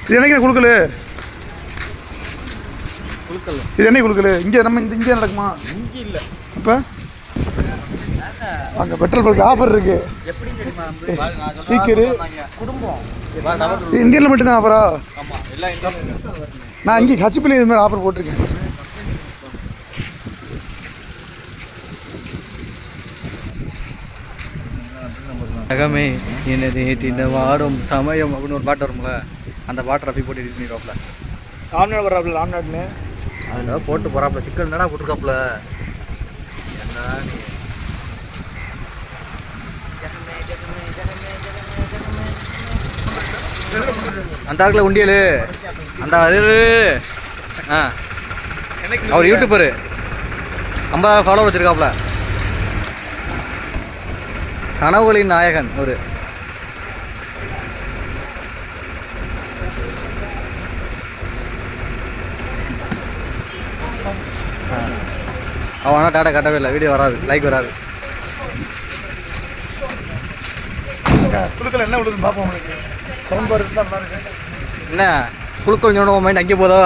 இது என்னைக்கு குழுக்கல் இது என்னைக்கு குழுக்கல் இங்கே நம்ம இங்கே நடக்குமா இங்கே இல்லை இப்போ அங்கே பெட்ரோல் பங்க் ஆஃபர் இருக்கு ஸ்பீக்கரு குடும்பம் இந்தியனில் மட்டும்தான் ஆஃபரா நான் இங்கே ஹச்சிப்பில் இது மாதிரி ஆஃபர் போட்டிருக்கேன் அகமே எனது இந்த வாரம் சமயம் அப்படின்னு ஒரு பாட்டு வரும்ல அந்த பாட்டு ரப்பி போட்டு எடிட் பண்ணிடுவாப்ல ஆம்நாடு வர்றாப்புல ஆம்நாடுன்னு அதில் போட்டு போகிறாப்புல சிக்கல் என்னடா போட்டிருக்காப்புல என்ன அந்த ஆக்கில் உண்டியல் அந்த ஆ அவர் யூடியூபரு 50,000 ஃபாலோ வச்சுருக்காப்புல கனவுகளின் நாயகன் ஒரு அவன் ஆனால் டேட்டா கட்டவே இல்லை வீடியோ வராது லைக் வராது குழுக்கள் என்ன விழுதுன்னு பார்ப்போம் உங்களுக்கு சவுண்ட் பார் இருந்தால் நல்லா இருக்கு என்ன குழுக்கள் சொன்ன மைண்ட் அங்கே போதா